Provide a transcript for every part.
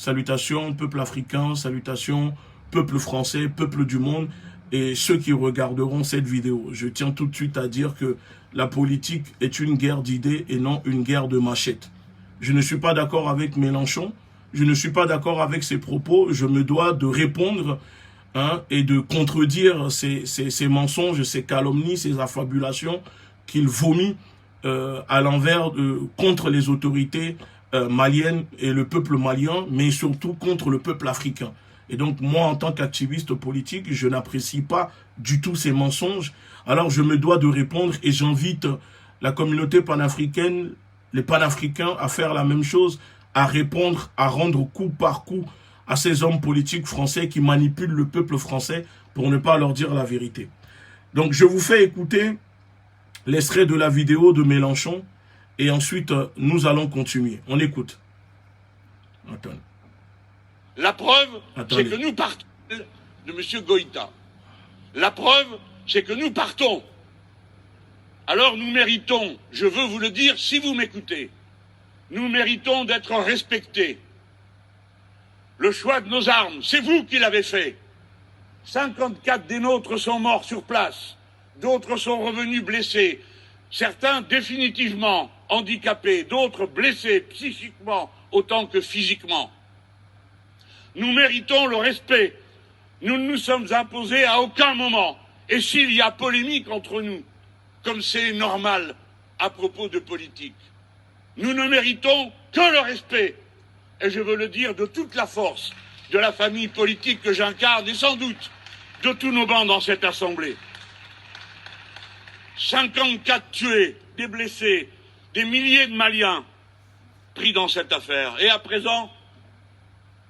Salutations peuple africain, salutations peuple français, peuple du monde et ceux qui regarderont cette vidéo. Je tiens tout de suite à dire que la politique est une guerre d'idées et non une guerre de machettes. Je ne suis pas d'accord avec Mélenchon, je ne suis pas d'accord avec ses propos, je me dois de répondre et de contredire ces mensonges, ces calomnies, ces affabulations qu'il vomit à l'envers contre les autorités malienne et le peuple malien, mais surtout contre le peuple africain. Et donc, moi, en tant qu'activiste politique, je n'apprécie pas du tout ces mensonges. Alors, je me dois de répondre et j'invite la communauté panafricaine, les panafricains, à faire la même chose, à répondre, à rendre coup par coup à ces hommes politiques français qui manipulent le peuple français pour ne pas leur dire la vérité. Donc, je vous fais écouter l'extrait de la vidéo de Mélenchon. Et ensuite, nous allons continuer. On écoute. Attends. La preuve, c'est que nous partons de M. Goïta. La preuve, c'est que nous partons. Alors nous méritons, je veux vous le dire si vous m'écoutez, nous méritons d'être respectés. Le choix de nos armes, c'est vous qui l'avez fait. 54 des nôtres sont morts sur place. D'autres sont revenus blessés. Certains définitivement handicapés, d'autres blessés psychiquement autant que physiquement. Nous méritons le respect. Nous ne nous sommes imposés à aucun moment. Et s'il y a polémique entre nous, comme c'est normal à propos de politique, nous ne méritons que le respect. Et je veux le dire de toute la force de la famille politique que j'incarne et sans doute de tous nos bancs dans cette assemblée. 54 tués, des blessés, des milliers de Maliens pris dans cette affaire. Et à présent,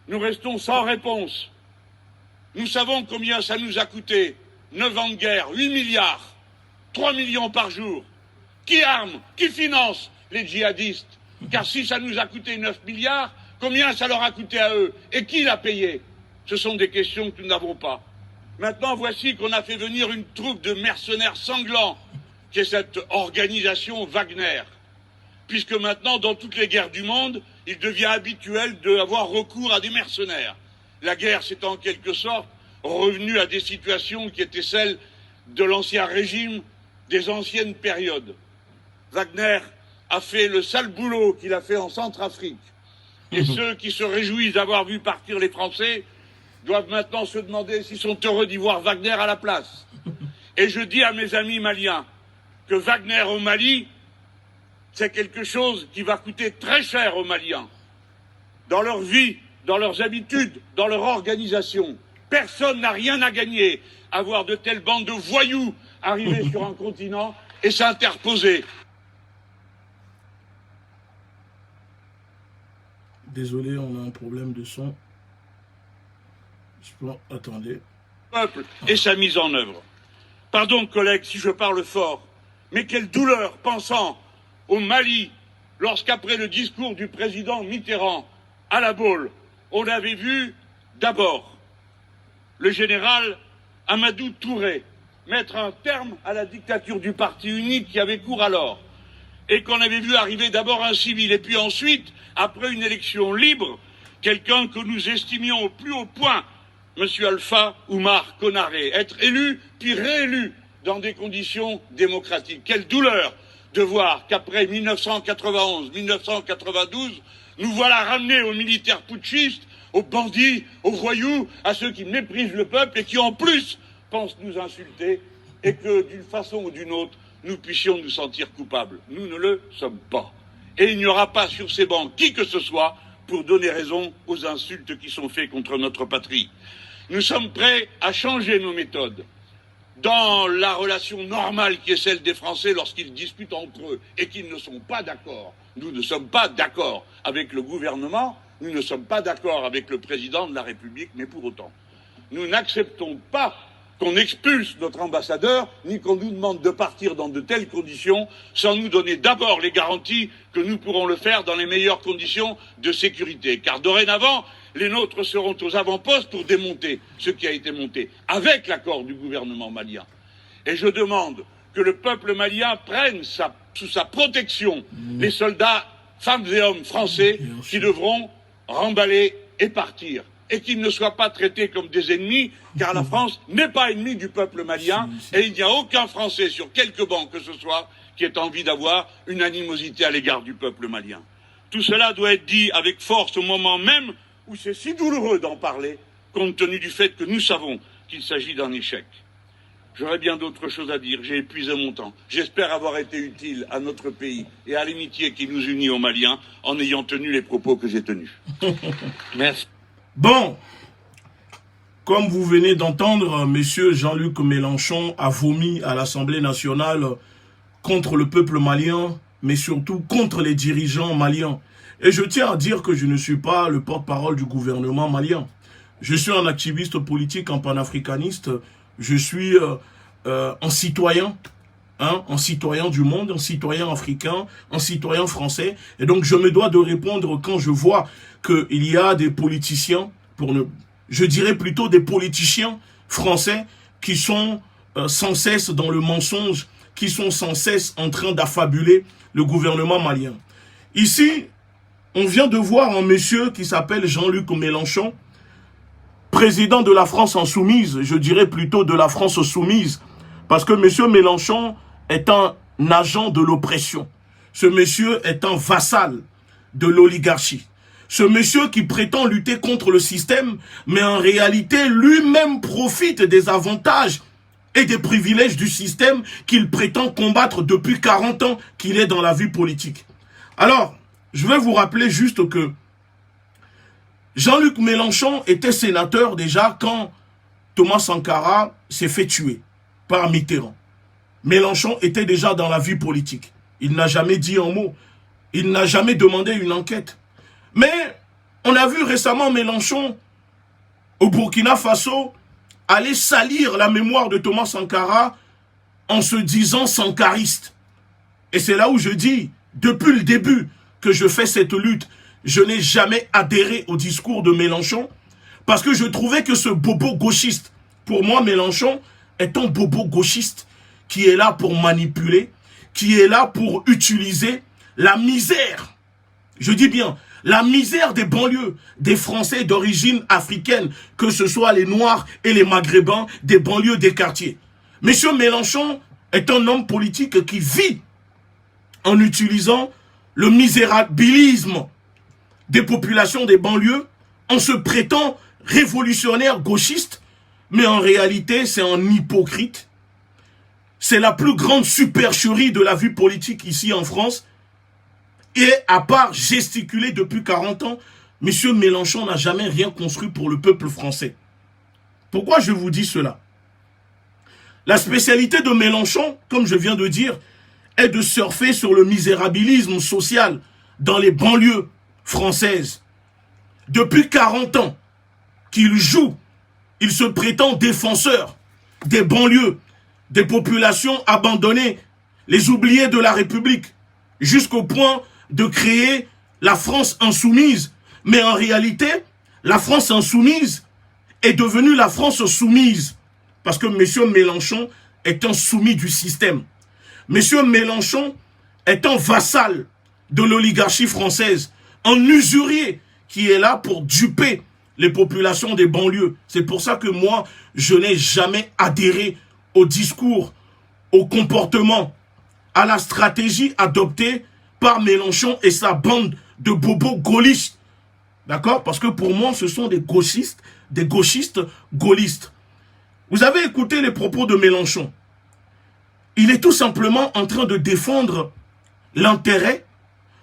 nous restons sans réponse. Nous savons combien ça nous a coûté. 9 ans de guerre, 8 milliards, 3 millions par jour. Qui arme, qui finance les djihadistes? Car si ça nous a coûté 9 milliards, combien ça leur a coûté à eux? Et qui l'a payé? Ce sont des questions que nous n'avons pas. Maintenant, voici qu'on a fait venir une troupe de mercenaires sanglants, qui est cette organisation Wagner. Puisque maintenant, dans toutes les guerres du monde, il devient habituel d'avoir recours à des mercenaires. La guerre, c'est en quelque sorte revenu à des situations qui étaient celles de l'ancien régime, des anciennes périodes. Wagner a fait le sale boulot qu'il a fait en Centrafrique. Et ceux qui se réjouissent d'avoir vu partir les Français doivent maintenant se demander s'ils sont heureux d'y voir Wagner à la place. Et je dis à mes amis maliens que Wagner au Mali, c'est quelque chose qui va coûter très cher aux Maliens. Dans leur vie, dans leurs habitudes, dans leur organisation. Personne n'a rien à gagner à voir de telles bandes de voyous arriver sur un continent et s'interposer. Désolé, on a un problème de son. Attendez. Peuple et sa mise en œuvre. Pardon, collègues, si je parle fort, mais quelle douleur pensant au Mali, lorsqu'après le discours du président Mitterrand à La Baule, on avait vu d'abord le général Amadou Touré mettre un terme à la dictature du parti unique qui avait cours alors, et qu'on avait vu arriver d'abord un civil, et puis ensuite, après une élection libre, quelqu'un que nous estimions au plus haut point, M. Alpha Oumar Konaré, être élu puis réélu dans des conditions démocratiques. Quelle douleur de voir qu'après 1991, 1992, nous voilà ramenés aux militaires putschistes, aux bandits, aux voyous, à ceux qui méprisent le peuple et qui en plus pensent nous insulter, et que d'une façon ou d'une autre, nous puissions nous sentir coupables. Nous ne le sommes pas. Et il n'y aura pas sur ces bancs qui que ce soit pour donner raison aux insultes qui sont faites contre notre patrie. Nous sommes prêts à changer nos méthodes dans la relation normale qui est celle des Français lorsqu'ils discutent entre eux et qu'ils ne sont pas d'accord. Nous ne sommes pas d'accord avec le gouvernement, nous ne sommes pas d'accord avec le président de la République, mais pour autant, nous n'acceptons pas qu'on expulse notre ambassadeur, ni qu'on nous demande de partir dans de telles conditions, sans nous donner d'abord les garanties que nous pourrons le faire dans les meilleures conditions de sécurité. Car dorénavant, les nôtres seront aux avant-postes pour démonter ce qui a été monté, avec l'accord du gouvernement malien. Et je demande que le peuple malien prenne sous sa protection les soldats, femmes et hommes français qui devront remballer et partir. Et qu'ils ne soient pas traités comme des ennemis, car la France n'est pas ennemie du peuple malien, et il n'y a aucun Français sur quelque banc que ce soit qui ait envie d'avoir une animosité à l'égard du peuple malien. Tout cela doit être dit avec force au moment même où c'est si douloureux d'en parler, compte tenu du fait que nous savons qu'il s'agit d'un échec. J'aurais bien d'autres choses à dire, j'ai épuisé mon temps. J'espère avoir été utile à notre pays et à l'amitié qui nous unit aux Maliens en ayant tenu les propos que j'ai tenus. Merci. Bon, comme vous venez d'entendre, monsieur Jean-Luc Mélenchon a vomi à l'Assemblée nationale contre le peuple malien, mais surtout contre les dirigeants maliens. Et je tiens à dire que je ne suis pas le porte-parole du gouvernement malien. Je suis un activiste politique, un panafricaniste. Je suis un citoyen, un citoyen du monde, un citoyen africain, un citoyen français. Et donc je me dois de répondre quand je vois qu'il y a des politiciens, je dirais plutôt des politiciens français qui sont sans cesse dans le mensonge, qui sont sans cesse en train d'affabuler le gouvernement malien. Ici, on vient de voir un monsieur qui s'appelle Jean-Luc Mélenchon, président de la France insoumise, je dirais plutôt de la France soumise, parce que monsieur Mélenchon est un agent de l'oppression. Ce monsieur est un vassal de l'oligarchie. Ce monsieur qui prétend lutter contre le système, mais en réalité lui-même profite des avantages et des privilèges du système qu'il prétend combattre depuis 40 ans qu'il est dans la vie politique. Alors, je vais vous rappeler juste que Jean-Luc Mélenchon était sénateur déjà quand Thomas Sankara s'est fait tuer par Mitterrand. Mélenchon était déjà dans la vie politique. Il n'a jamais dit un mot. Il n'a jamais demandé une enquête. Mais on a vu récemment Mélenchon au Burkina Faso aller salir la mémoire de Thomas Sankara en se disant sankariste. Et c'est là où je dis, depuis le début que je fais cette lutte, je n'ai jamais adhéré au discours de Mélenchon parce que je trouvais que ce bobo gauchiste, pour moi Mélenchon est un bobo gauchiste qui est là pour manipuler, qui est là pour utiliser la misère, je dis bien, la misère des banlieues, des Français d'origine africaine, que ce soit les Noirs et les Maghrébins, des banlieues, des quartiers. Monsieur Mélenchon est un homme politique qui vit en utilisant le misérabilisme des populations des banlieues, en se prétend révolutionnaire gauchiste, mais en réalité c'est un hypocrite. C'est la plus grande supercherie de la vie politique ici en France. Et à part gesticuler depuis 40 ans, M. Mélenchon n'a jamais rien construit pour le peuple français. Pourquoi je vous dis cela? La spécialité de Mélenchon, comme je viens de dire, est de surfer sur le misérabilisme social dans les banlieues françaises. Depuis 40 ans qu'il joue, il se prétend défenseur des banlieues, des populations abandonnées, les oubliés de la République, jusqu'au point de créer la France insoumise. Mais en réalité, la France insoumise est devenue la France soumise. Parce que M. Mélenchon est un soumis du système. M. Mélenchon est un vassal de l'oligarchie française, un usurier qui est là pour duper les populations des banlieues. C'est pour ça que moi, je n'ai jamais adhéré au discours, au comportement, à la stratégie adoptée par Mélenchon et sa bande de bobos gaullistes. D'accord? Parce que pour moi, ce sont des gauchistes gaullistes. Vous avez écouté les propos de Mélenchon. Il est tout simplement en train de défendre l'intérêt,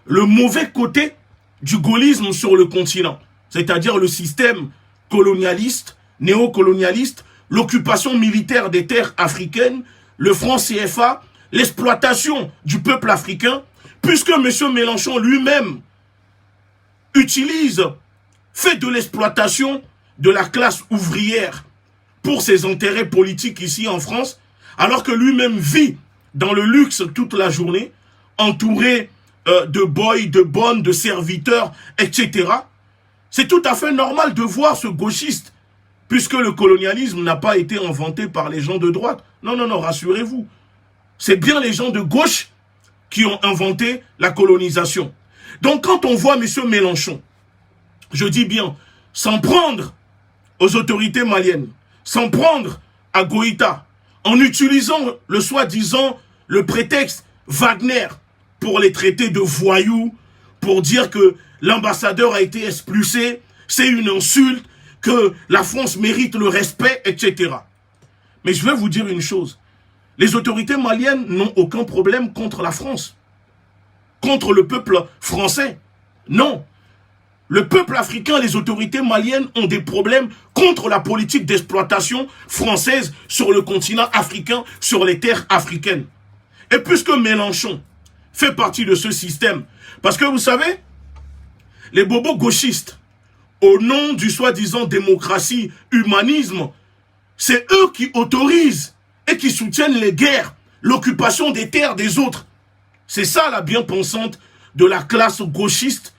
le mauvais côté du gaullisme sur le continent. C'est-à-dire le système colonialiste, néocolonialiste, l'occupation militaire des terres africaines, le franc CFA, l'exploitation du peuple africain, puisque M. Mélenchon lui-même fait de l'exploitation de la classe ouvrière pour ses intérêts politiques ici en France, alors que lui-même vit dans le luxe toute la journée, entouré de boys, de bonnes, de serviteurs, etc. C'est tout à fait normal de voir ce gauchiste, puisque le colonialisme n'a pas été inventé par les gens de droite. Non, non, non, rassurez-vous. C'est bien les gens de gauche qui ont inventé la colonisation. Donc quand on voit M. Mélenchon, je dis bien, s'en prendre aux autorités maliennes, s'en prendre à Goïta, en utilisant le soi-disant, le prétexte Wagner pour les traiter de voyous, pour dire que l'ambassadeur a été expulsé, c'est une insulte, que la France mérite le respect, etc. Mais je vais vous dire une chose. Les autorités maliennes n'ont aucun problème contre la France, contre le peuple français. Non. Le peuple africain, les autorités maliennes ont des problèmes contre la politique d'exploitation française sur le continent africain, sur les terres africaines. Et puisque Mélenchon fait partie de ce système, parce que vous savez, les bobos gauchistes, au nom du soi-disant démocratie, humanisme, c'est eux qui autorisent et qui soutiennent les guerres, l'occupation des terres des autres. C'est ça la bien-pensante de la classe gauchiste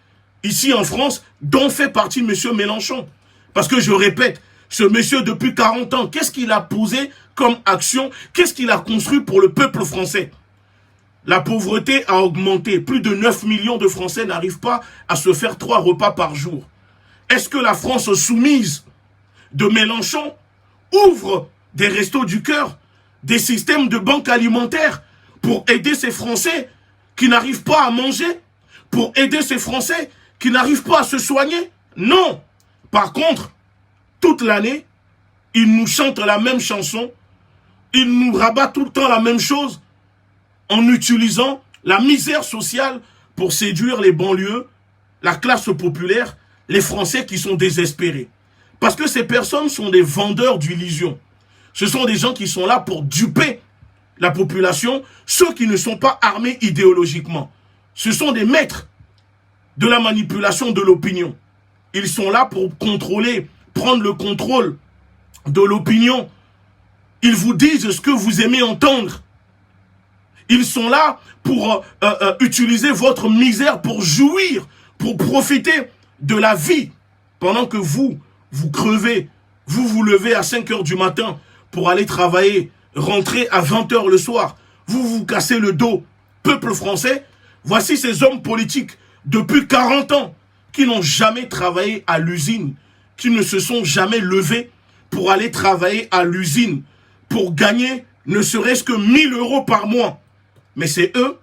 ici en France, dont fait partie M. Mélenchon. Parce que je répète, ce monsieur depuis 40 ans, qu'est-ce qu'il a posé comme action? Qu'est-ce qu'il a construit pour le peuple français? La pauvreté a augmenté. Plus de 9 millions de Français n'arrivent pas à se faire 3 repas par jour. Est-ce que la France soumise de Mélenchon ouvre des restos du cœur, des systèmes de banques alimentaires pour aider ces Français qui n'arrivent pas à manger, pour aider ces Français qui n'arrivent pas à se soigner? Non. Par contre, toute l'année, ils nous chantent la même chanson, ils nous rabattent tout le temps la même chose, en utilisant la misère sociale pour séduire les banlieues, la classe populaire, les Français qui sont désespérés. Parce que ces personnes sont des vendeurs d'illusions. Ce sont des gens qui sont là pour duper la population, ceux qui ne sont pas armés idéologiquement. Ce sont des maîtres de la manipulation de l'opinion. Ils sont là pour contrôler, prendre le contrôle de l'opinion. Ils vous disent ce que vous aimez entendre. Ils sont là pour utiliser votre misère pour jouir, pour profiter de la vie. Pendant que vous crevez, vous levez à 5 h du matin pour aller travailler, rentrer à 20 h le soir. Vous cassez le dos. Peuple français, voici ces hommes politiques depuis 40 ans qui n'ont jamais travaillé à l'usine, qui ne se sont jamais levés pour aller travailler à l'usine, pour gagner ne serait-ce que 1 000 € par mois. Mais c'est eux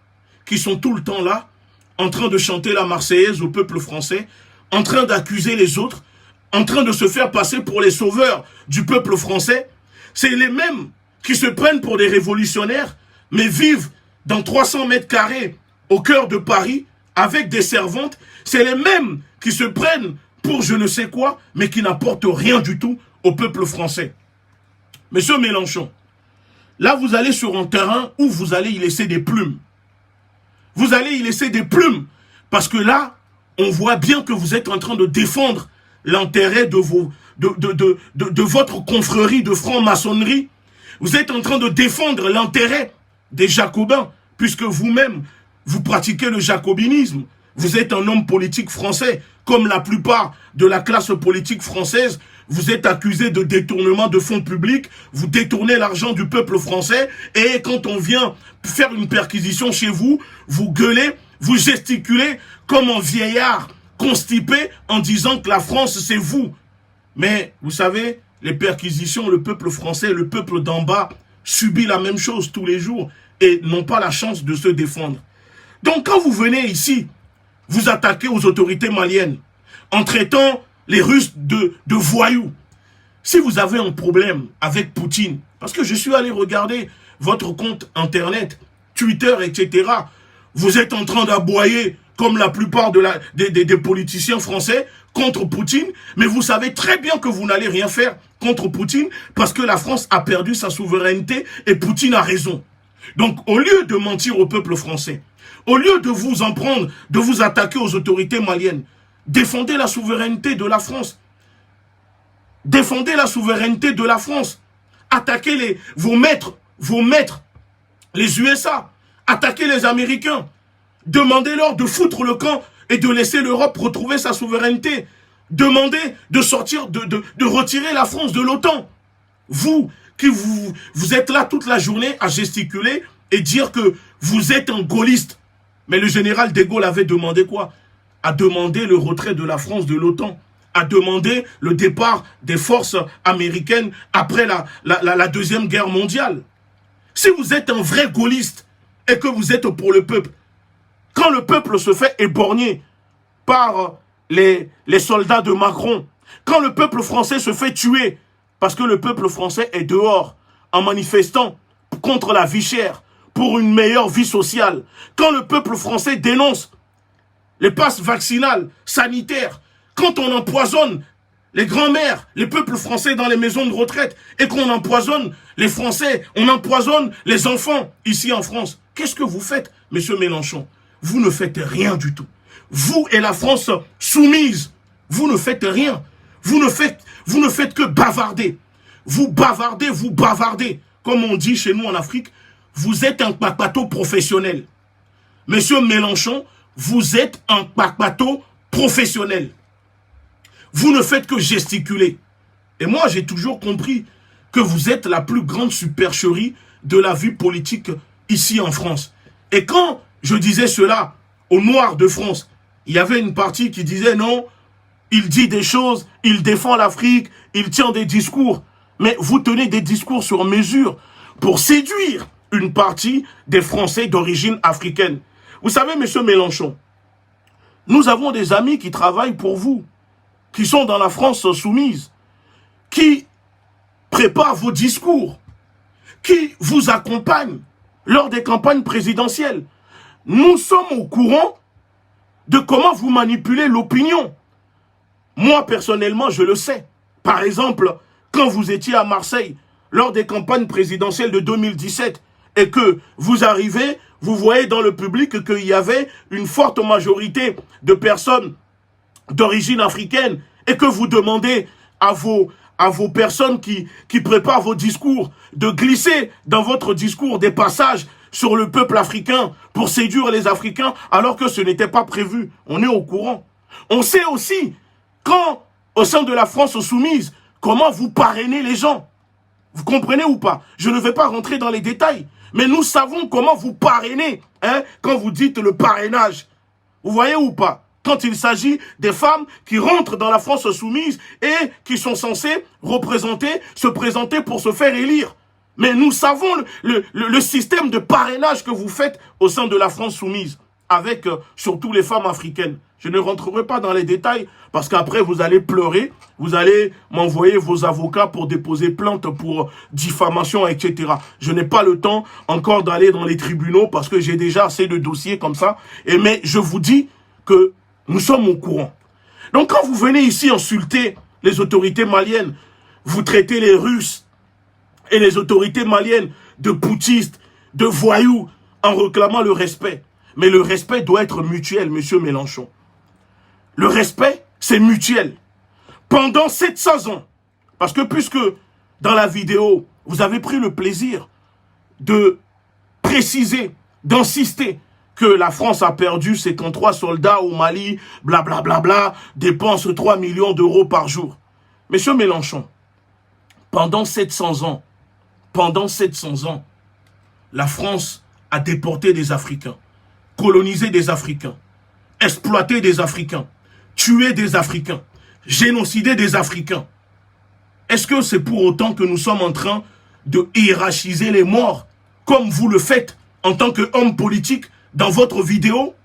qui sont tout le temps là, en train de chanter la Marseillaise au peuple français, en train d'accuser les autres, en train de se faire passer pour les sauveurs du peuple français. C'est les mêmes qui se prennent pour des révolutionnaires, mais vivent dans 300 mètres carrés au cœur de Paris, avec des servantes. C'est les mêmes qui se prennent pour je ne sais quoi, mais qui n'apportent rien du tout au peuple français. Monsieur Mélenchon, là, vous allez sur un terrain où vous allez y laisser des plumes. Vous allez y laisser des plumes. Parce que là, on voit bien que vous êtes en train de défendre l'intérêt de votre confrérie de franc-maçonnerie. Vous êtes en train de défendre l'intérêt des jacobins, puisque vous-même, vous pratiquez le jacobinisme. Vous êtes un homme politique français, comme la plupart de la classe politique française. Vous êtes accusé de détournement de fonds publics, vous détournez l'argent du peuple français, et quand on vient faire une perquisition chez vous, vous gueulez, vous gesticulez comme un vieillard constipé en disant que la France c'est vous. Mais vous savez, les perquisitions, le peuple français, le peuple d'en bas subit la même chose tous les jours et n'ont pas la chance de se défendre. Donc quand vous venez ici, vous attaquez aux autorités maliennes en traitant les Russes de voyous. Si vous avez un problème avec Poutine, parce que je suis allé regarder votre compte internet, Twitter, etc., vous êtes en train d'aboyer comme la plupart des politiciens français contre Poutine, mais vous savez très bien que vous n'allez rien faire contre Poutine parce que la France a perdu sa souveraineté et Poutine a raison. Donc au lieu de mentir au peuple français, au lieu de vous en prendre, de vous attaquer aux autorités maliennes, défendez la souveraineté de la France. Défendez la souveraineté de la France. Attaquez vos maîtres, les USA. Attaquez les Américains. Demandez-leur de foutre le camp et de laisser l'Europe retrouver sa souveraineté. Demandez de sortir, de retirer la France de l'OTAN. Vous, qui vous êtes là toute la journée à gesticuler et dire que vous êtes un gaulliste. Mais le général de Gaulle avait demandé quoi? A demandé le retrait de la France de l'OTAN. a demandé le départ des forces américaines après la Deuxième Guerre mondiale. Si vous êtes un vrai gaulliste et que vous êtes pour le peuple, quand le peuple se fait éborgner par les soldats de Macron, quand le peuple français se fait tuer parce que le peuple français est dehors en manifestant contre la vie chère, pour une meilleure vie sociale, quand le peuple français dénonce les passes vaccinales, sanitaires, quand on empoisonne les grands-mères, les peuples français dans les maisons de retraite, et qu'on empoisonne les Français, on empoisonne les enfants ici en France, qu'est-ce que vous faites, monsieur Mélenchon? Vous ne faites rien du tout. Vous et la France soumise, vous ne faites rien. Vous ne faites que bavarder. Vous bavardez. Comme on dit chez nous en Afrique, vous êtes un kpakpato professionnel. Monsieur Mélenchon, vous êtes un kpakpato professionnel. Vous ne faites que gesticuler. Et moi, j'ai toujours compris que vous êtes la plus grande supercherie de la vie politique ici en France. Et quand je disais cela aux Noirs de France, il y avait une partie qui disait non, il dit des choses, il défend l'Afrique, il tient des discours. Mais vous tenez des discours sur mesure pour séduire une partie des Français d'origine africaine. Vous savez, monsieur Mélenchon, nous avons des amis qui travaillent pour vous, qui sont dans la France soumise, qui préparent vos discours, qui vous accompagnent lors des campagnes présidentielles. Nous sommes au courant de comment vous manipulez l'opinion. Moi, personnellement, je le sais. Par exemple, quand vous étiez à Marseille, lors des campagnes présidentielles de 2017, et que vous arrivez, vous voyez dans le public qu'il y avait une forte majorité de personnes d'origine africaine, et que vous demandez à vos personnes qui préparent vos discours de glisser dans votre discours des passages sur le peuple africain pour séduire les Africains, alors que ce n'était pas prévu. On est au courant. On sait aussi, quand, au sein de la France soumise, comment vous parrainez les gens. Vous comprenez ou pas? Je ne vais pas rentrer dans les détails, mais nous savons comment vous parrainez, hein, quand vous dites le parrainage. Vous voyez ou pas? Quand il s'agit des femmes qui rentrent dans la France soumise et qui sont censées se présenter pour se faire élire. Mais nous savons le système de parrainage que vous faites au sein de la France soumise, avec surtout les femmes africaines. Je ne rentrerai pas dans les détails, parce qu'après vous allez pleurer, vous allez m'envoyer vos avocats pour déposer plainte pour diffamation, etc. Je n'ai pas le temps encore d'aller dans les tribunaux, parce que j'ai déjà assez de dossiers comme ça. Mais je vous dis que nous sommes au courant. Donc quand vous venez ici insulter les autorités maliennes, vous traitez les Russes et les autorités maliennes de putschistes, de voyous, en réclamant le respect. Mais le respect doit être mutuel, monsieur Mélenchon. Le respect, c'est mutuel. Pendant 700 ans, parce que puisque dans la vidéo, vous avez pris le plaisir de préciser, d'insister que la France a perdu 53 soldats au Mali, blablabla, bla bla bla, dépense 3 millions d'euros par jour. Monsieur Mélenchon, pendant 700 ans, la France a déporté des Africains, colonisé des Africains, exploité des Africains, tué des Africains, génocidé des Africains. Est-ce que c'est pour autant que nous sommes en train de hiérarchiser les morts, comme vous le faites en tant qu'homme politique dans votre vidéo?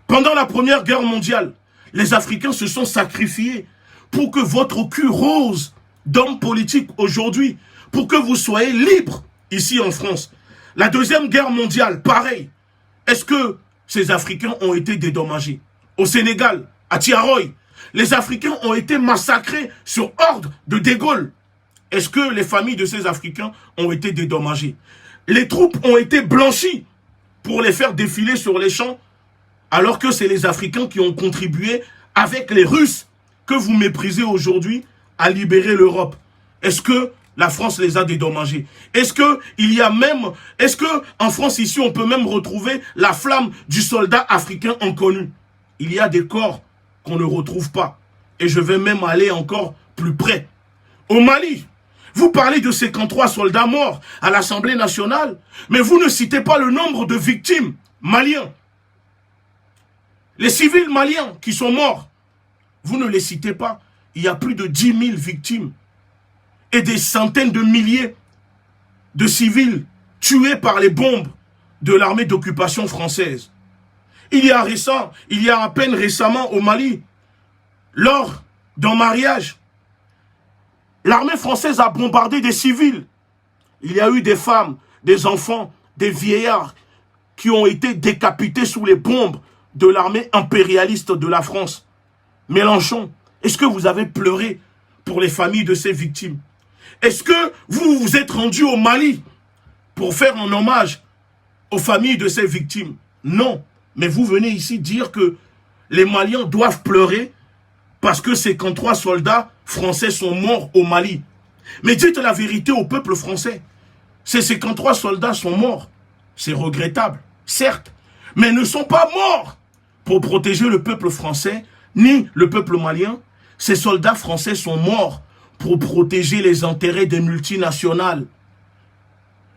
Pendant la Première Guerre mondiale, les Africains se sont sacrifiés pour que votre cul rose d'homme politique aujourd'hui, pour que vous soyez libres ici en France. La Deuxième Guerre mondiale, pareil. Est-ce que ces Africains ont été dédommagés? Au Sénégal, à Tiaroy, les Africains ont été massacrés sur ordre de De Gaulle. Est-ce que les familles de ces Africains ont été dédommagées? Les troupes ont été blanchies pour les faire défiler sur les champs, alors que c'est les Africains qui ont contribué avec les Russes que vous méprisez aujourd'hui à libérer l'Europe. Est-ce que la France les a dédommagés? Est-ce que en France ici on peut même retrouver la flamme du soldat africain inconnu? Il y a des corps qu'on ne retrouve pas. Et je vais même aller encore plus près. Au Mali, vous parlez de 53 soldats morts à l'Assemblée nationale, mais vous ne citez pas le nombre de victimes maliens. Les civils maliens qui sont morts, vous ne les citez pas. il y a plus de 10 000 victimes et des centaines de milliers de civils tués par les bombes de l'armée d'occupation française. Il y a à peine récemment au Mali, lors d'un mariage, l'armée française a bombardé des civils. Il y a eu des femmes, des enfants, des vieillards qui ont été décapités sous les bombes de l'armée impérialiste de la France. Mélenchon, est-ce que vous avez pleuré pour les familles de ces victimes? Est-ce que vous vous êtes rendu au Mali pour faire un hommage aux familles de ces victimes? Non. Mais vous venez ici dire que les Maliens doivent pleurer parce que 53 soldats français sont morts au Mali. Mais dites la vérité au peuple français. Ces 53 soldats sont morts. C'est regrettable, certes. Mais ils ne sont pas morts pour protéger le peuple français, ni le peuple malien. Ces soldats français sont morts pour protéger les intérêts des multinationales.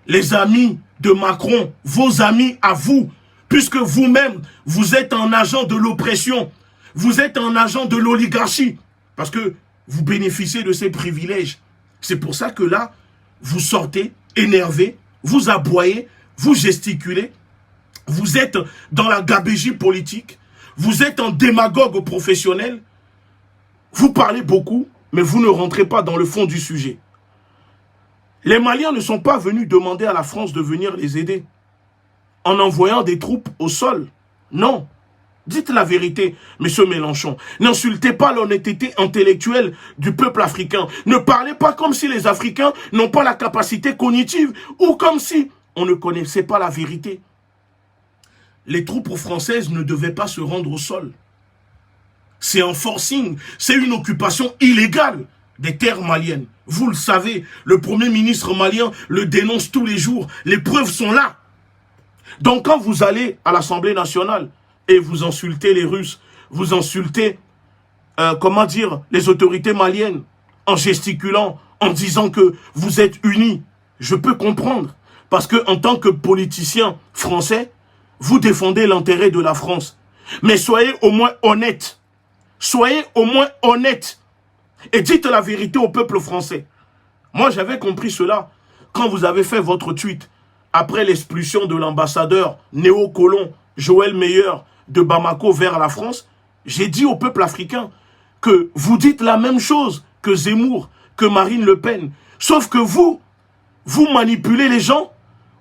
Les amis de Macron, vos amis à vous, puisque vous-même, vous êtes un agent de l'oppression, vous êtes un agent de l'oligarchie, parce que vous bénéficiez de ces privilèges. C'est pour ça que là, vous sortez énervé, vous aboyez, vous gesticulez, vous êtes dans la gabégie politique, vous êtes un démagogue professionnel, vous parlez beaucoup, mais vous ne rentrez pas dans le fond du sujet. Les Maliens ne sont pas venus demander à la France de venir les aider en envoyant des troupes au sol. Non. Dites la vérité, monsieur Mélenchon. N'insultez pas l'honnêteté intellectuelle du peuple africain. Ne parlez pas comme si les Africains n'ont pas la capacité cognitive ou comme si on ne connaissait pas la vérité. Les troupes françaises ne devaient pas se rendre au sol. C'est un forcing, c'est une occupation illégale des terres maliennes. Vous le savez, le Premier ministre malien le dénonce tous les jours. Les preuves sont là. Donc quand vous allez à l'Assemblée nationale et vous insultez les Russes, vous insultez, les autorités maliennes en gesticulant, en disant que vous êtes unis, je peux comprendre. Parce que en tant que politicien français, vous défendez l'intérêt de la France. Mais soyez au moins honnête. Soyez au moins honnête et dites la vérité au peuple français. Moi, j'avais compris cela quand vous avez fait votre tweet après l'expulsion de l'ambassadeur néocolon Joël Meyer de Bamako vers la France. J'ai dit au peuple africain que vous dites la même chose que Zemmour, que Marine Le Pen. Sauf que vous manipulez les gens,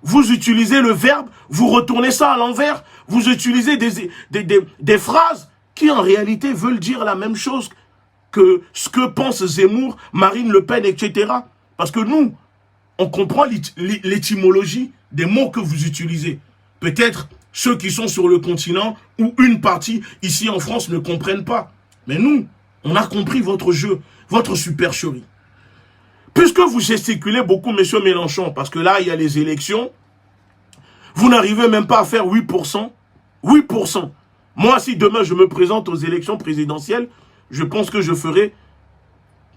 vous utilisez le verbe, vous retournez ça à l'envers, vous utilisez des phrases qui en réalité veulent dire la même chose que ce que pensent Zemmour, Marine Le Pen, etc. Parce que nous, on comprend l'étymologie des mots que vous utilisez. Peut-être ceux qui sont sur le continent ou une partie ici en France ne comprennent pas. Mais nous, on a compris votre jeu, votre supercherie. Puisque vous gesticulez beaucoup, monsieur Mélenchon, parce que là, il y a les élections, vous n'arrivez même pas à faire 8%. 8%. Moi, si demain je me présente aux élections présidentielles, je pense que je ferai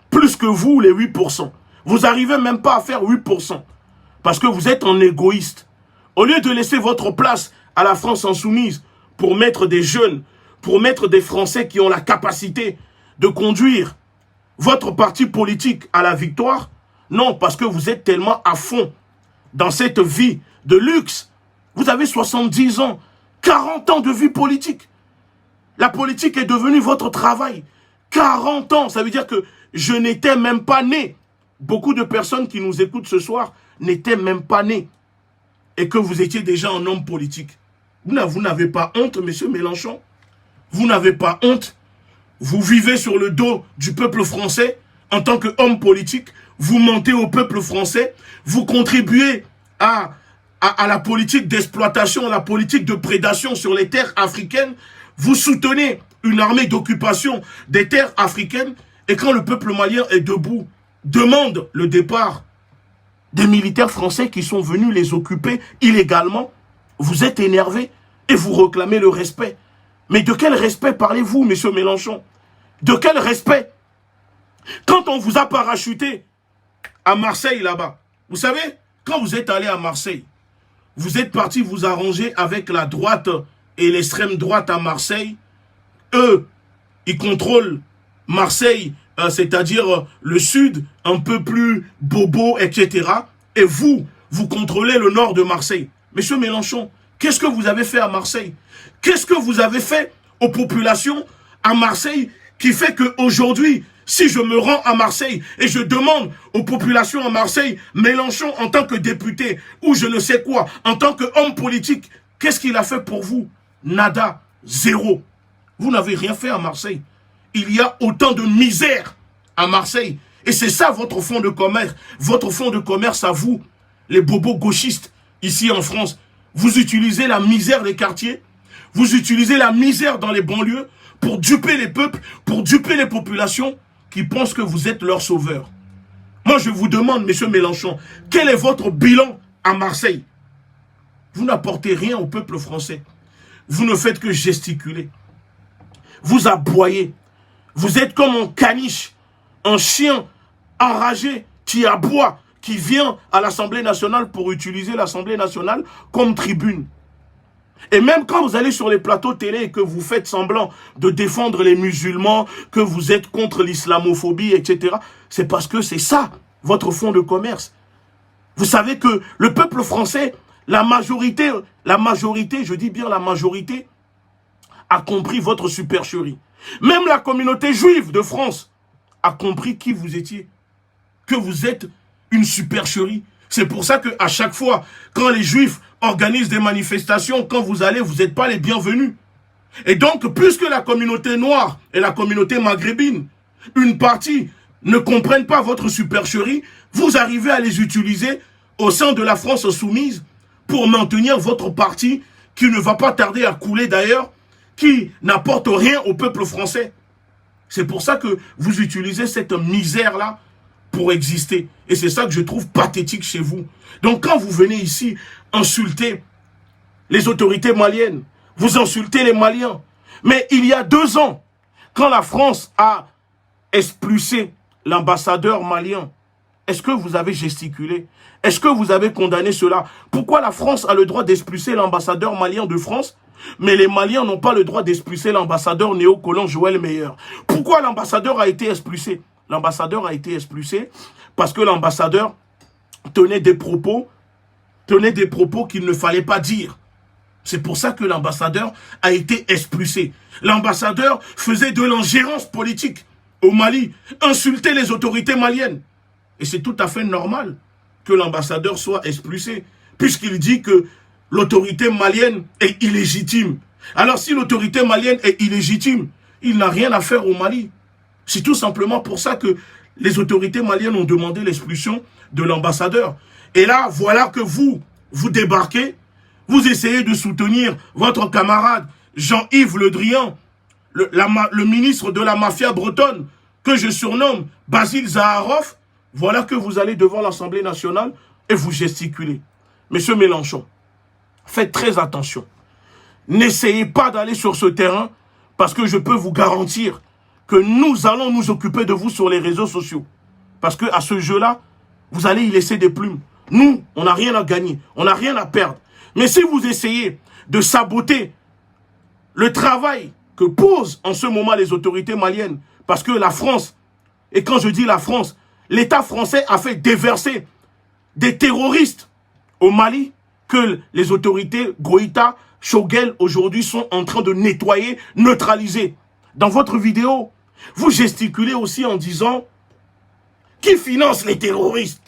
plus que vous, les 8%. Vous n'arrivez même pas à faire 8%. Parce que vous êtes un égoïste. Au lieu de laisser votre place à la France insoumise pour mettre des jeunes, pour mettre des Français qui ont la capacité de conduire votre parti politique à la victoire, non, parce que vous êtes tellement à fond dans cette vie de luxe. Vous avez 70 ans, 40 ans de vie politique. La politique est devenue votre travail. 40 ans, ça veut dire que je n'étais même pas né. Beaucoup de personnes qui nous écoutent ce soir n'étaient même pas nées. Et que vous étiez déjà un homme politique. Vous n'avez pas honte, monsieur Mélenchon? Vous n'avez pas honte? Vous vivez sur le dos du peuple français en tant qu'homme politique. Vous mentez au peuple français. Vous contribuez à la politique d'exploitation, à la politique de prédation sur les terres africaines. Vous soutenez une armée d'occupation des terres africaines. Et quand le peuple malien est debout, demande le départ des militaires français qui sont venus les occuper illégalement, vous êtes énervé et vous réclamez le respect. Mais de quel respect parlez-vous, monsieur Mélenchon? De quel respect? Quand on vous a parachuté à Marseille, là-bas, vous savez, quand vous êtes allé à Marseille, vous êtes parti vous arranger avec la droite et l'extrême droite à Marseille. Eux, ils contrôlent Marseille c'est-à-dire le sud, un peu plus bobo, etc. Et vous contrôlez le nord de Marseille. Monsieur Mélenchon, qu'est-ce que vous avez fait à Marseille? Qu'est-ce que vous avez fait aux populations à Marseille qui fait qu'aujourd'hui, si je me rends à Marseille et je demande aux populations à Marseille, Mélenchon en tant que député ou je ne sais quoi, en tant qu'homme politique, qu'est-ce qu'il a fait pour vous? Nada, zéro. Vous n'avez rien fait à Marseille. Il y a autant de misère à Marseille. Et c'est ça votre fonds de commerce. Votre fonds de commerce à vous, les bobos gauchistes, ici en France. Vous utilisez la misère des quartiers. Vous utilisez la misère dans les banlieues pour duper les peuples, pour duper les populations qui pensent que vous êtes leur sauveur. Moi, je vous demande, monsieur Mélenchon, quel est votre bilan à Marseille? Vous n'apportez rien au peuple français. Vous ne faites que gesticuler. Vous aboyez. Vous êtes comme un caniche, un chien enragé qui aboie, qui vient à l'Assemblée nationale pour utiliser l'Assemblée nationale comme tribune. Et même quand vous allez sur les plateaux télé et que vous faites semblant de défendre les musulmans, que vous êtes contre l'islamophobie, etc., c'est parce que c'est ça, votre fonds de commerce. Vous savez que le peuple français, la majorité, je dis bien la majorité, a compris votre supercherie. Même la communauté juive de France a compris qui vous étiez. Que vous êtes une supercherie. C'est pour ça qu'à chaque fois, quand les juifs organisent des manifestations, quand vous allez, vous n'êtes pas les bienvenus. Et donc, puisque la communauté noire et la communauté maghrébine, une partie ne comprennent pas votre supercherie, vous arrivez à les utiliser au sein de la France soumise pour maintenir votre parti qui ne va pas tarder à couler d'ailleurs, qui n'apporte rien au peuple français. C'est pour ça que vous utilisez cette misère-là pour exister. Et c'est ça que je trouve pathétique chez vous. Donc quand vous venez ici insulter les autorités maliennes, vous insultez les Maliens. Mais il y a 2 ans, quand la France a expulsé l'ambassadeur malien, est-ce que vous avez gesticulé? Est-ce que vous avez condamné cela? Pourquoi la France a le droit d'expulser l'ambassadeur malien de France, mais les Maliens n'ont pas le droit d'expulser l'ambassadeur néocolon Joël Meyer? Pourquoi l'ambassadeur a été expulsé? L'ambassadeur a été expulsé parce que l'ambassadeur tenait des propos qu'il ne fallait pas dire. C'est pour ça que l'ambassadeur a été expulsé. L'ambassadeur faisait de l'ingérence politique au Mali, insultait les autorités maliennes. Et c'est tout à fait normal que l'ambassadeur soit expulsé, puisqu'il dit que l'autorité malienne est illégitime. Alors si l'autorité malienne est illégitime, il n'a rien à faire au Mali. C'est tout simplement pour ça que les autorités maliennes ont demandé l'expulsion de l'ambassadeur. Et là, voilà que vous débarquez, vous essayez de soutenir votre camarade Jean-Yves Le Drian, le ministre de la mafia bretonne, que je surnomme Basile Zaharov. Voilà que vous allez devant l'Assemblée nationale et vous gesticulez. Monsieur Mélenchon, faites très attention. N'essayez pas d'aller sur ce terrain parce que je peux vous garantir que nous allons nous occuper de vous sur les réseaux sociaux. Parce qu'à ce jeu-là, vous allez y laisser des plumes. Nous, on n'a rien à gagner, on n'a rien à perdre. Mais si vous essayez de saboter le travail que posent en ce moment les autorités maliennes, parce que la France, et quand je dis la France, l'État français a fait déverser des terroristes au Mali que les autorités Goïta, Choguel aujourd'hui sont en train de nettoyer, neutraliser. Dans votre vidéo, vous gesticulez aussi en disant qui finance les terroristes,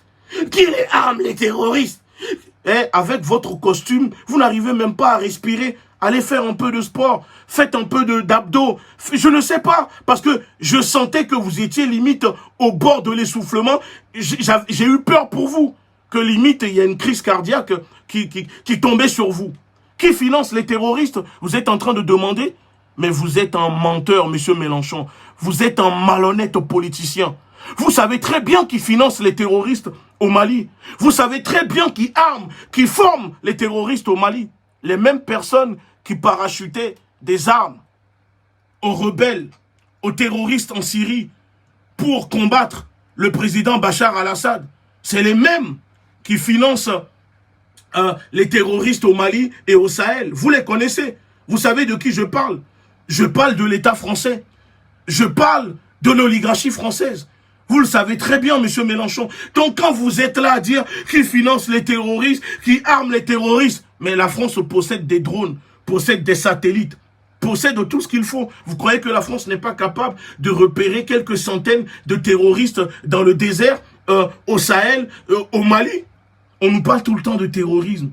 qui les arme les terroristes. Et avec votre costume, vous n'arrivez même pas à respirer. Allez faire un peu de sport, faites un peu d'abdos. Je ne sais pas, parce que je sentais que vous étiez limite au bord de l'essoufflement. J'ai eu peur pour vous, que limite il y a une crise cardiaque qui tombait sur vous. Qui finance les terroristes? Vous êtes en train de demander? Mais vous êtes un menteur, monsieur Mélenchon. Vous êtes un malhonnête politicien. Vous savez très bien qui finance les terroristes au Mali. Vous savez très bien qui arme, qui forme les terroristes au Mali. Les mêmes personnes qui parachutaient des armes aux rebelles, aux terroristes en Syrie pour combattre le président Bachar al-Assad. C'est les mêmes qui financent les terroristes au Mali et au Sahel. Vous les connaissez. Vous savez de qui je parle? Je parle de l'État français. Je parle de l'oligarchie française. Vous le savez très bien, monsieur Mélenchon. Donc quand vous êtes là à dire qu'il finance les terroristes, qu'il arme les terroristes, mais la France possède des drones, possède des satellites, possède tout ce qu'il faut. Vous croyez que la France n'est pas capable de repérer quelques centaines de terroristes dans le désert, au Sahel, au Mali? On nous parle tout le temps de terrorisme.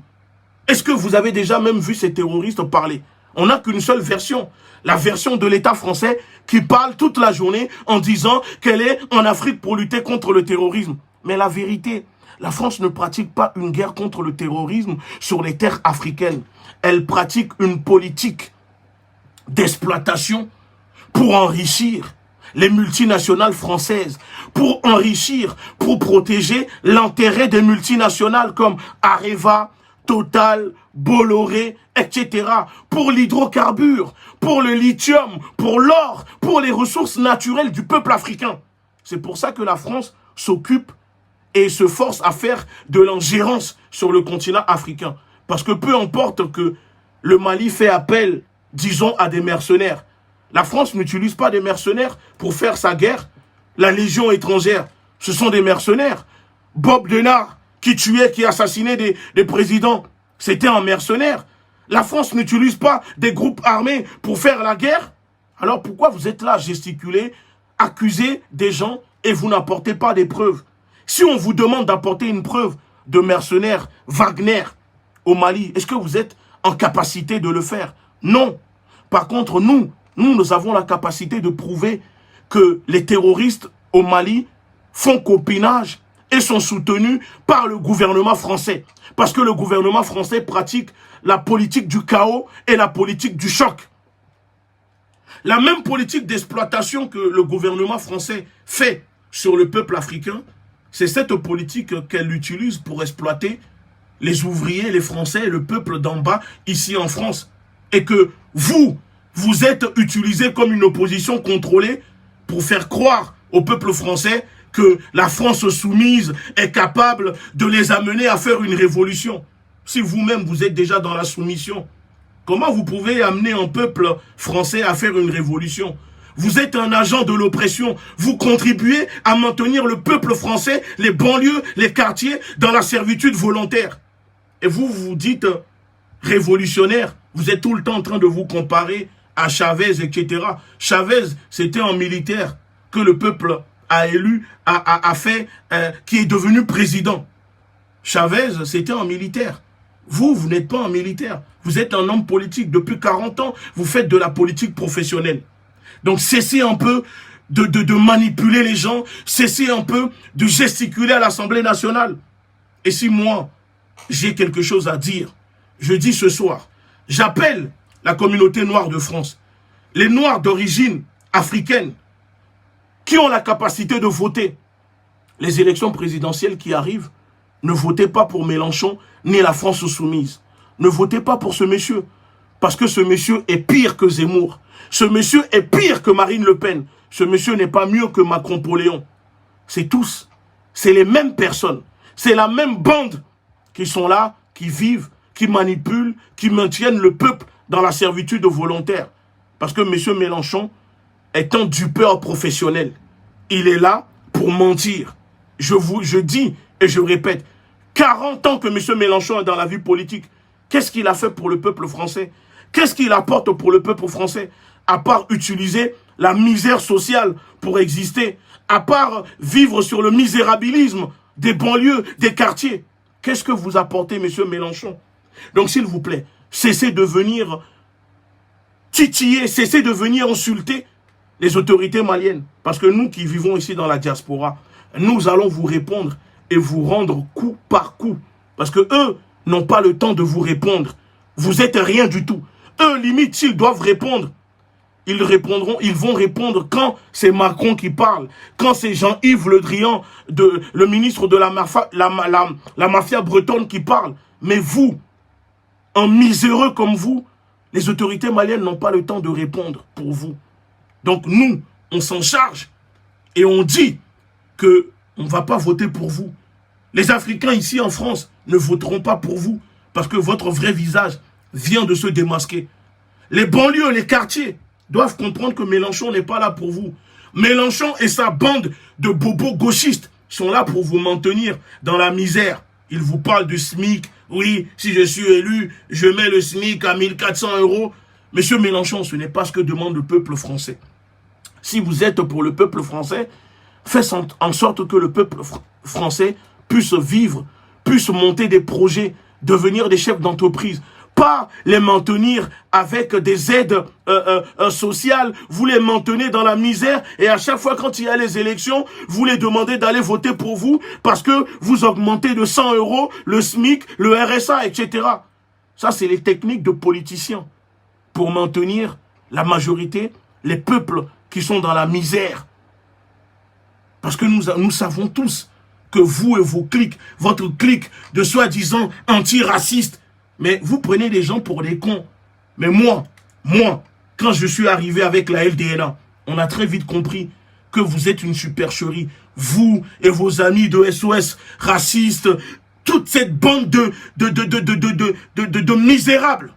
Est-ce que vous avez déjà même vu ces terroristes parler? On n'a qu'une seule version. La version de l'État français qui parle toute la journée en disant qu'elle est en Afrique pour lutter contre le terrorisme. Mais la vérité, la France ne pratique pas une guerre contre le terrorisme sur les terres africaines. Elle pratique une politique d'exploitation pour enrichir les multinationales françaises, pour enrichir, pour protéger l'intérêt des multinationales comme Areva, Total, Bolloré, etc. Pour l'hydrocarbure, pour le lithium, pour l'or, pour les ressources naturelles du peuple africain. C'est pour ça que la France s'occupe et se force à faire de l'ingérence sur le continent africain. Parce que peu importe que le Mali fait appel, disons, à des mercenaires, la France n'utilise pas des mercenaires pour faire sa guerre. La Légion étrangère, ce sont des mercenaires. Bob Denard, qui tuait, qui assassinait des présidents, c'était un mercenaire. La France n'utilise pas des groupes armés pour faire la guerre. Alors pourquoi vous êtes là à gesticuler, accuser des gens et vous n'apportez pas des preuves? Si on vous demande d'apporter une preuve de mercenaires Wagner au Mali, est-ce que vous êtes en capacité de le faire? Non. Par contre, nous avons la capacité de prouver que les terroristes au Mali font copinage et sont soutenus par le gouvernement français. Parce que le gouvernement français pratique la politique du chaos et la politique du choc. La même politique d'exploitation que le gouvernement français fait sur le peuple africain, c'est cette politique qu'elle utilise pour exploiter les ouvriers, les Français, le peuple d'en bas, ici en France. Et que vous êtes utilisé comme une opposition contrôlée pour faire croire au peuple français que la France soumise est capable de les amener à faire une révolution. Si vous-même vous êtes déjà dans la soumission, comment vous pouvez amener un peuple français à faire une révolution? Vous êtes un agent de l'oppression. Vous contribuez à maintenir le peuple français, les banlieues, les quartiers, dans la servitude volontaire. Et vous vous dites révolutionnaire. Vous êtes tout le temps en train de vous comparer à Chavez, etc. Chavez, c'était un militaire que le peuple a élu, qui est devenu président. Chavez, c'était un militaire. Vous n'êtes pas un militaire. Vous êtes un homme politique. Depuis 40 ans, vous faites de la politique professionnelle. Donc cessez un peu de manipuler les gens. Cessez un peu de gesticuler à l'Assemblée nationale. Et si moi, j'ai quelque chose à dire, je dis ce soir, j'appelle la communauté noire de France, les Noirs d'origine africaine, qui ont la capacité de voter. Les élections présidentielles qui arrivent, ne votez pas pour Mélenchon ni la France soumise. Ne votez pas pour ce monsieur. Parce que ce monsieur est pire que Zemmour. Ce monsieur est pire que Marine Le Pen. Ce monsieur n'est pas mieux que Macron-Poléon. C'est tous. C'est les mêmes personnes. C'est la même bande qui sont là, qui vivent, qui manipulent, qui maintiennent le peuple dans la servitude volontaire. Parce que monsieur Mélenchon est un dupeur professionnel. Il est là pour mentir. Je dis et je répète, 40 ans que monsieur Mélenchon est dans la vie politique. Qu'est-ce qu'il a fait pour le peuple français? Qu'est-ce qu'il apporte pour le peuple français? À part utiliser la misère sociale pour exister, à part vivre sur le misérabilisme des banlieues, des quartiers. Qu'est-ce que vous apportez, monsieur Mélenchon? Donc, s'il vous plaît, cessez de venir titiller, cessez de venir insulter les autorités maliennes. Parce que nous qui vivons ici dans la diaspora, nous allons vous répondre et vous rendre coup par coup. Parce que eux n'ont pas le temps de vous répondre. Vous êtes rien du tout. Eux, limite, s'ils doivent répondre, ils vont répondre quand c'est Macron qui parle, quand c'est Jean-Yves Le Drian, le ministre de la mafia bretonne qui parle. Mais vous, un miséreux comme vous, les autorités maliennes n'ont pas le temps de répondre pour vous. Donc nous, on s'en charge et on dit que on ne va pas voter pour vous. Les Africains ici en France ne voteront pas pour vous parce que votre vrai visage vient de se démasquer. Les banlieues, les quartiers doivent comprendre que Mélenchon n'est pas là pour vous. Mélenchon et sa bande de bobos gauchistes sont là pour vous maintenir dans la misère. Ils vous parlent du SMIC. Oui, si je suis élu, je mets le SMIC à 1400 €. Monsieur Mélenchon, ce n'est pas ce que demande le peuple français. Si vous êtes pour le peuple français, faites en sorte que le peuple français puisse vivre, puisse monter des projets, devenir des chefs d'entreprise. Pas les maintenir avec des aides sociales, vous les maintenez dans la misère et à chaque fois quand il y a les élections, vous les demandez d'aller voter pour vous parce que vous augmentez de 100 € le SMIC, le RSA, etc. Ça, c'est les techniques de politiciens pour maintenir la majorité, les peuples qui sont dans la misère. Parce que nous savons tous que vous et vos cliques, votre clique de soi-disant anti-racistes, mais vous prenez des gens pour des cons. Mais moi, quand je suis arrivé avec la LDNA, on a très vite compris que vous êtes une supercherie. Vous et vos amis de SOS racistes, toute cette bande de misérables.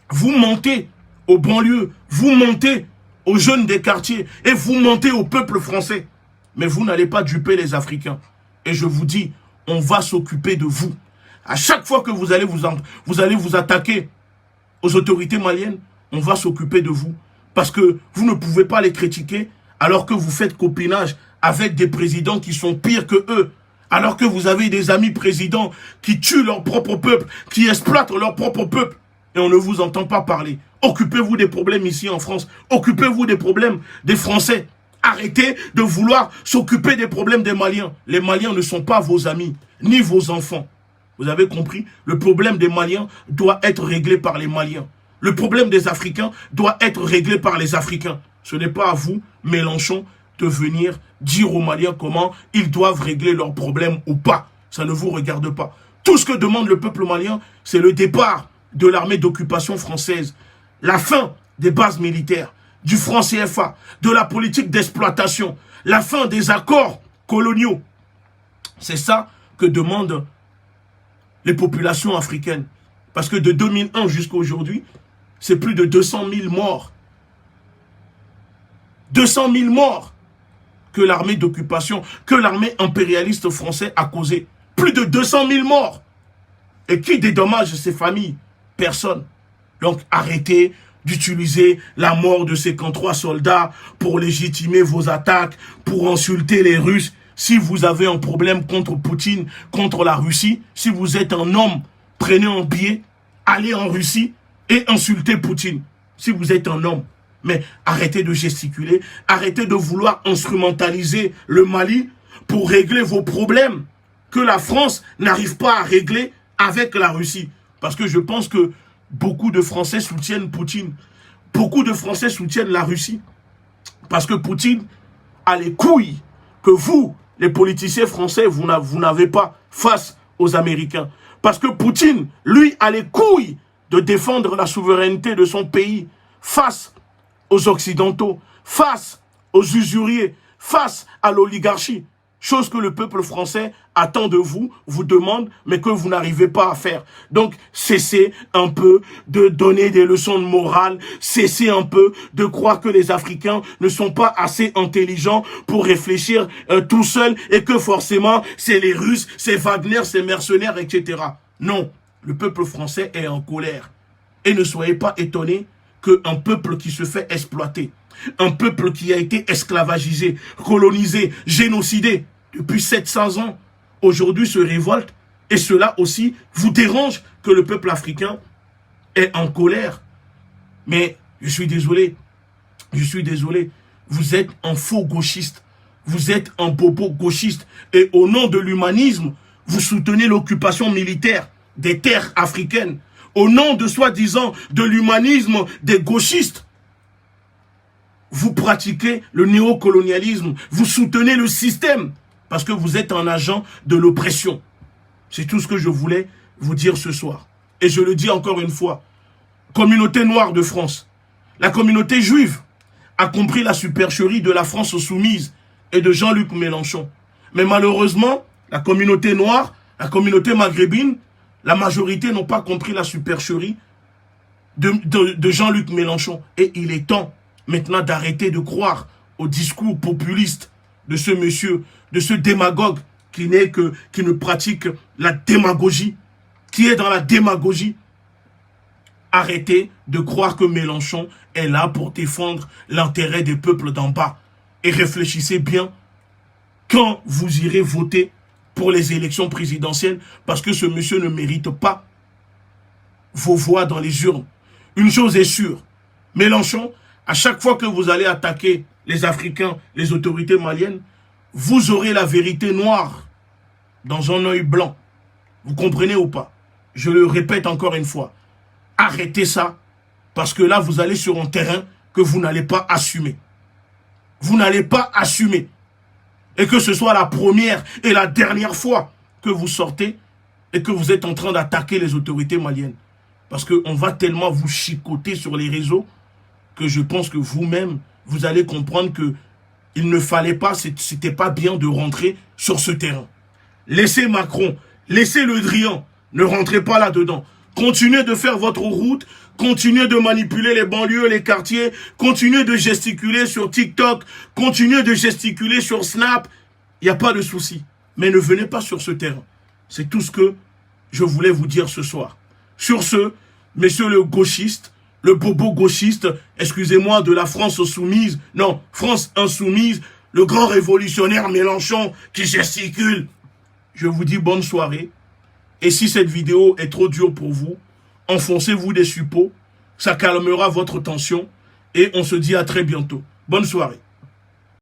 Vous mentez aux banlieues, vous mentez aux jeunes des quartiers et vous mentez au peuple français. Mais vous n'allez pas duper les Africains. Et je vous dis, on va s'occuper de vous. À chaque fois que vous allez vous attaquer aux autorités maliennes, on va s'occuper de vous. Parce que vous ne pouvez pas les critiquer alors que vous faites copinage avec des présidents qui sont pires que eux. Alors que vous avez des amis présidents qui tuent leur propre peuple, qui exploitent leur propre peuple. Et on ne vous entend pas parler. Occupez-vous des problèmes ici en France. Occupez-vous des problèmes des Français. Arrêtez de vouloir s'occuper des problèmes des Maliens. Les Maliens ne sont pas vos amis, ni vos enfants. Vous avez compris? Le problème des Maliens doit être réglé par les Maliens. Le problème des Africains doit être réglé par les Africains. Ce n'est pas à vous, Mélenchon, de venir dire aux Maliens comment ils doivent régler leurs problèmes ou pas. Ça ne vous regarde pas. Tout ce que demande le peuple malien, c'est le départ de l'armée d'occupation française, la fin des bases militaires, du franc CFA, de la politique d'exploitation, la fin des accords coloniaux. C'est ça que demandent les populations africaines. Parce que de 2001 jusqu'à aujourd'hui, c'est plus de 200 000 morts. 200 000 morts que l'armée d'occupation, que l'armée impérialiste française a causé. Plus de 200 000 morts. Et qui dédommage ces familles? Personne. Donc arrêtez d'utiliser la mort de 53 soldats pour légitimer vos attaques, pour insulter les Russes. Si vous avez un problème contre Poutine, contre la Russie, si vous êtes un homme, prenez un billet, allez en Russie et insultez Poutine. Si vous êtes un homme. Mais arrêtez de gesticuler, arrêtez de vouloir instrumentaliser le Mali pour régler vos problèmes que la France n'arrive pas à régler avec la Russie. Parce que je pense que beaucoup de Français soutiennent Poutine. Beaucoup de Français soutiennent la Russie. Parce que Poutine a les couilles que vous, les politiciens français, vous n'avez pas face aux Américains. Parce que Poutine, lui, a les couilles de défendre la souveraineté de son pays face aux Occidentaux, face aux usuriers, face à l'oligarchie. Chose que le peuple français attend de vous, vous demande, mais que vous n'arrivez pas à faire. Donc, cessez un peu de donner des leçons de morale, cessez un peu de croire que les Africains ne sont pas assez intelligents pour réfléchir tout seuls et que forcément, c'est les Russes, c'est Wagner, c'est mercenaires, etc. Non, le peuple français est en colère. Et ne soyez pas étonnés qu'un peuple qui se fait exploiter, un peuple qui a été esclavagisé, colonisé, génocidé depuis 700 ans, aujourd'hui se révolte. Et cela aussi vous dérange que le peuple africain est en colère. Mais je suis désolé, vous êtes un faux gauchiste, vous êtes un bobo gauchiste. Et au nom de l'humanisme, vous soutenez l'occupation militaire des terres africaines. Au nom de soi-disant de l'humanisme des gauchistes, vous pratiquez le néocolonialisme, vous soutenez le système, parce que vous êtes un agent de l'oppression. C'est tout ce que je voulais vous dire ce soir. Et je le dis encore une fois, communauté noire de France, la communauté juive a compris la supercherie de la France soumise et de Jean-Luc Mélenchon. Mais malheureusement, la communauté noire, la communauté maghrébine, la majorité n'ont pas compris la supercherie de Jean-Luc Mélenchon. Et il est temps maintenant d'arrêter de croire au discours populiste de ce monsieur, de ce démagogue qui ne pratique la démagogie, qui est dans la démagogie. Arrêtez de croire que Mélenchon est là pour défendre l'intérêt des peuples d'en bas. Et réfléchissez bien quand vous irez voter pour les élections présidentielles, parce que ce monsieur ne mérite pas vos voix dans les urnes. Une chose est sûre, Mélenchon, à chaque fois que vous allez attaquer les Africains, les autorités maliennes, vous aurez la vérité noire dans un œil blanc. Vous comprenez ou pas? Je le répète encore une fois. Arrêtez ça, parce que là, vous allez sur un terrain que vous n'allez pas assumer. Vous n'allez pas assumer. Et que ce soit la première et la dernière fois que vous sortez et que vous êtes en train d'attaquer les autorités maliennes. Parce qu'on va tellement vous chicoter sur les réseaux que je pense que vous-même, vous allez comprendre que il ne fallait pas, c'était pas bien de rentrer sur ce terrain. Laissez Macron, laissez Le Drian, ne rentrez pas là-dedans. Continuez de faire votre route, continuez de manipuler les banlieues, les quartiers, continuez de gesticuler sur TikTok, continuez de gesticuler sur Snap. Il n'y a pas de souci. Mais ne venez pas sur ce terrain. C'est tout ce que je voulais vous dire ce soir. Sur ce, messieurs le gauchiste, le bobo gauchiste, excusez-moi, de la France soumise, non, France insoumise, le grand révolutionnaire Mélenchon qui gesticule. Je vous dis bonne soirée. Et si cette vidéo est trop dure pour vous, enfoncez-vous des suppôts, ça calmera votre tension et on se dit à très bientôt. Bonne soirée.